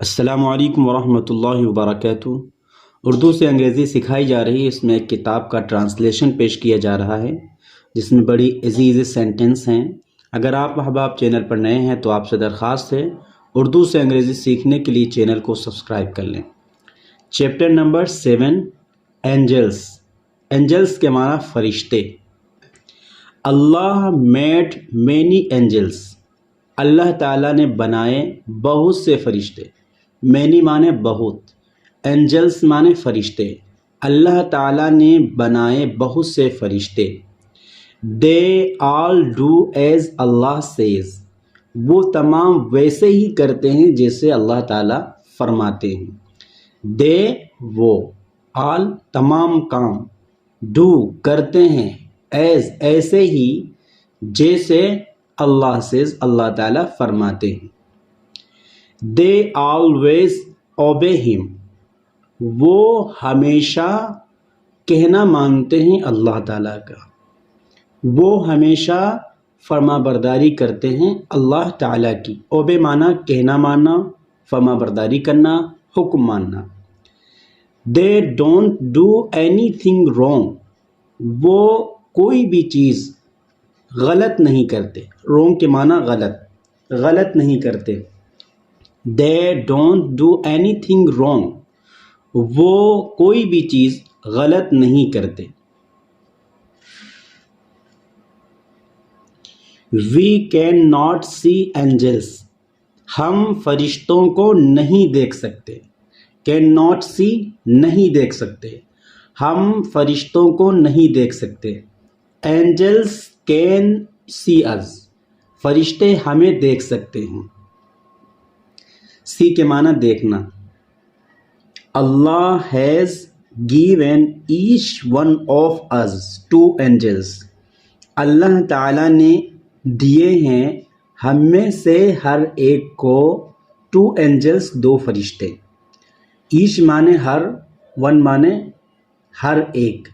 السلام علیکم ورحمۃ اللہ وبرکاتہ۔ اردو سے انگریزی سکھائی جا رہی ہے۔ اس میں ایک کتاب کا ٹرانسلیشن پیش کیا جا رہا ہے جس میں بڑی عزیز سینٹنس ہیں۔ اگر آپ احباب چینل پر نئے ہیں تو آپ سے درخواست ہے اردو سے انگریزی سیکھنے کے لیے چینل کو سبسکرائب کر لیں۔ Chapter number 7، Angeles. اینجلس کے معنی فرشتے۔ اللہ میڈ مینی اینجلس۔ اللہ تعالیٰ نے بنائے بہت سے فرشتے۔ مینی مانے بہت، اینجلس مانے فرشتے۔ اللہ تعالیٰ نے بنائے بہت سے فرشتے۔ They all do as Allah says. وہ تمام ویسے ہی کرتے ہیں جیسے اللہ تعالیٰ فرماتے ہیں۔ دے وہ، آل تمام کام، ڈو کرتے ہیں، ایز ایسے ہی، جیسے اللہ سیز اللہ تعالیٰ فرماتے ہیں۔ دے آلویز اوبے ہم۔ وہ ہمیشہ کہنا مانتے ہیں اللہ تعالیٰ کا۔ وہ ہمیشہ فرما برداری کرتے ہیں اللہ تعالیٰ کی۔ اوبے مانا کہنا ماننا، فرما برداری کرنا، حکم ماننا۔ دے ڈونٹ ڈو اینی تھنگ رانگ۔ وہ کوئی بھی چیز غلط نہیں کرتے۔ رونگ کے معنی غلط نہیں کرتے۔ دے ڈونٹ ڈو اینی تھنگ رانگ۔ وہ کوئی بھی چیز غلط نہیں کرتے۔ We can not see angels. ہم فرشتوں کو نہیں دیکھ سکتے۔ کین ناٹ سی نہیں دیکھ سکتے۔ ہم فرشتوں کو نہیں دیکھ سکتے۔ Angels can see us۔ فرشتے ہمیں دیکھ سکتے ہیں۔ سی کے معنی دیکھنا۔ Allah has given each one of us two angels۔ اللہ تعالیٰ نے دیے ہیں ہم میں سے ہر ایک کو two angels، دو فرشتے۔ ایچ مانے ہر، ون مانے ہر ایک،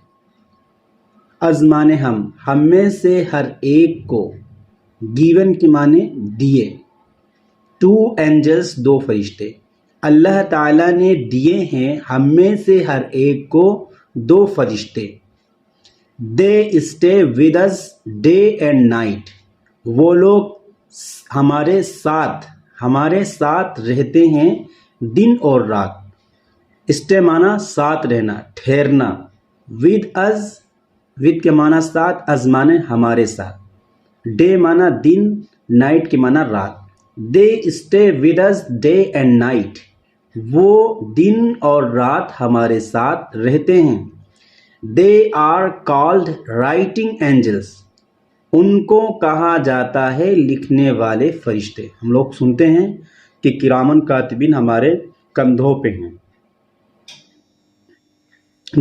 از مانے ہم میں سے ہر ایک کو، given کے معنی دیے، ٹو اینجلس دو فرشتے۔ اللہ تعالیٰ نے دیے ہیں ہم میں سے ہر ایک کو دو فرشتے۔ دے stay with us day and night. وہ لوگ ہمارے ساتھ رہتے ہیں دن اور رات۔ اسٹے مانا ساتھ رہنا، ٹھہرنا۔ ود us، ود کے معنی ساتھ، از مانے ہمارے ساتھ۔ ڈے مانا دن، نائٹ کے معنی رات۔ They stay with us day and night. وہ دن اور رات ہمارے ساتھ رہتے ہیں۔ They are called writing angels. ان کو کہا جاتا ہے لکھنے والے فرشتے۔ ہم لوگ سنتے ہیں کہ کرامن کاتبین ہمارے کندھوں پہ ہیں۔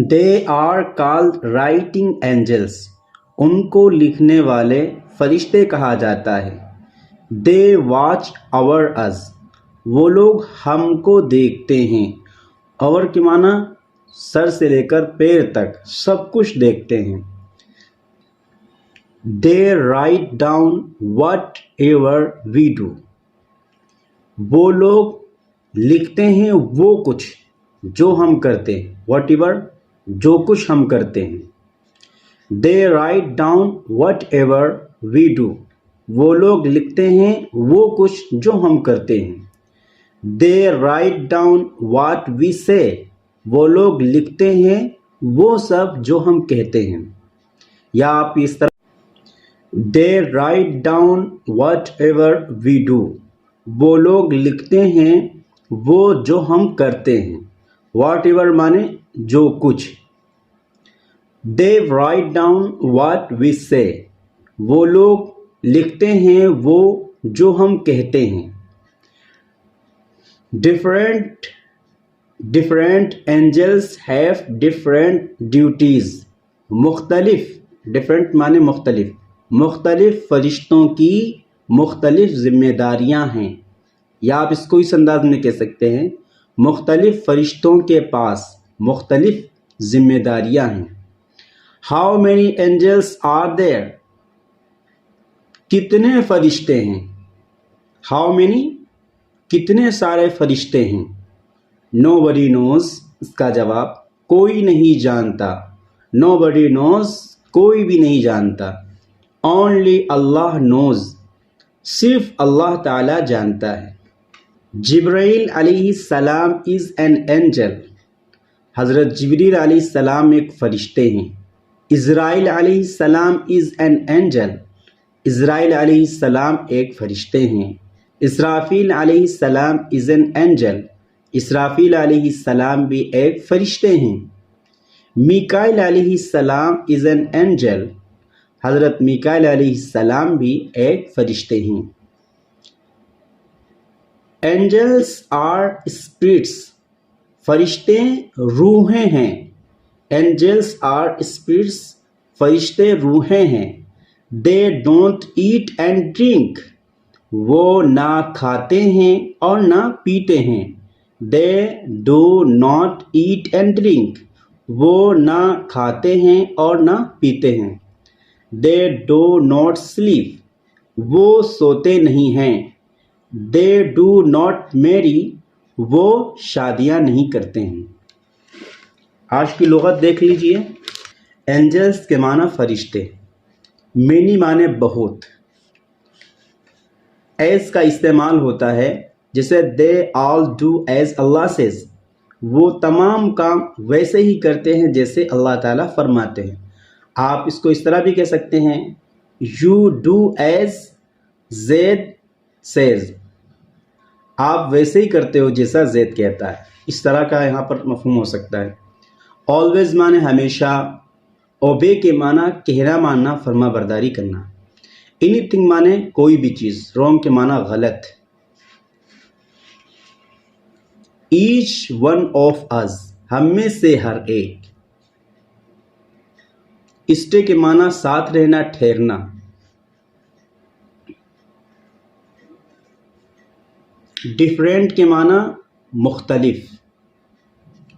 They are called writing angels. ان کو لکھنے والے فرشتے کہا جاتا ہے۔ They watch over us۔ وہ لوگ ہم کو دیکھتے ہیں۔ اوور کے معنی سر سے لے کر پیر تک سب کچھ دیکھتے ہیں۔ They write down whatever we do. وہ لوگ لکھتے ہیں وہ کچھ جو ہم کرتے ہیں، واٹ ایور جو کچھ ہم کرتے ہیں۔ They write down whatever we do. وہ لوگ لکھتے ہیں وہ کچھ جو ہم کرتے ہیں۔ They write down what we سے۔ وہ لوگ لکھتے ہیں وہ سب جو ہم کہتے ہیں۔ یا آپ اس طرح they write down whatever we do. وہ لوگ لکھتے ہیں وہ جو ہم کرتے ہیں۔ واٹ ایور مانے جو کچھ۔ دے رائٹ ڈاؤن واٹ وی سے۔ وہ لوگ لکھتے ہیں وہ جو ہم کہتے ہیں۔ Different angels have different duties. مختلف، ڈفرینٹ مانے مختلف، مختلف فرشتوں کی مختلف ذمہ داریاں ہیں۔ یا آپ اس کو اس انداز میں کہہ سکتے ہیں مختلف فرشتوں کے پاس مختلف ذمہ داریاں ہیں۔ How many angels are there. کتنے فرشتے ہیں۔ ہاؤ مینی کتنے سارے فرشتے ہیں؟ Nobody knows اس کا جواب کوئی نہیں جانتا. Nobody knows کوئی بھی نہیں جانتا. Only Allah knows صرف اللہ تعالیٰ جانتا ہے. جبرائیل علیہ السلام is an angel. حضرت جبریل علیہ السلام ایک فرشتے ہیں. اسرائیل علیہ السلام is an angel. اسرائیل علیہ السلام ایک فرشتے ہیں. اسرافیل علیہ السلام is an angel. اسرافیل علیہ السلام بھی ایک فرشتے ہیں. میکائیل علیہ السلام is an angel. حضرت میکائیل علیہ السلام بھی ایک فرشتے ہیں. Angels are spirits. فرشتے روحیں ہیں. Angels are spirits. فرشتے روحیں ہیں. They don't eat and drink. وہ نہ کھاتے ہیں اور نہ پیتے ہیں. They do not eat and drink. وہ نہ کھاتے ہیں اور نہ پیتے ہیں. They do not sleep. وہ سوتے نہیں ہیں. They do not marry. وہ شادیاں نہیں کرتے ہیں. آج کی لغت دیکھ لیجئے. اینجلس کے معنی فرشتے. مینی معنی بہت. ایز کا استعمال ہوتا ہے جیسے they all do as Allah says. وہ تمام کام ویسے ہی کرتے ہیں جیسے اللہ تعالیٰ فرماتے ہیں. آپ اس کو اس طرح بھی کہہ سکتے ہیں you do as Zaid says. آپ ویسے ہی کرتے ہو جیسا زید کہتا ہے. اس طرح کا یہاں پر مفہوم ہو سکتا ہے. always معنی ہمیشہ. obey کے معنی کہنا ماننا فرما برداری کرنا. anything معنی کوئی بھی چیز. wrong کے معنی غلط. each one of us ہم میں سے ہر ایک. اسٹے کے معنی ساتھ رہنا ٹھہرنا. ڈیفرنٹ کے معنی مختلف.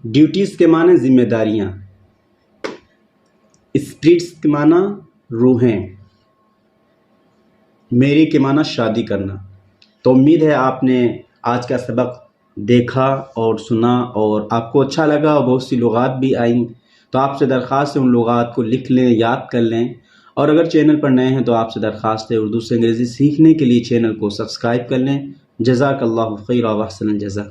ڈیوٹیز کے معنی ذمہ داریاں. اسپرٹس کے معنی روحیں. میری کے معنی شادی کرنا. تو امید ہے آپ نے آج کا سبق دیکھا اور سنا اور آپ کو اچھا لگا اور بہت سی لغات بھی آئیں. تو آپ سے درخواست ہے ان لغات کو لکھ لیں, یاد کر لیں. اور اگر چینل پر نئے ہیں تو آپ سے درخواست ہے اردو سے انگریزی سیکھنے کے لیے چینل کو سبسکرائب کر لیں. جزاک اللہ خیر و احسن الجزا.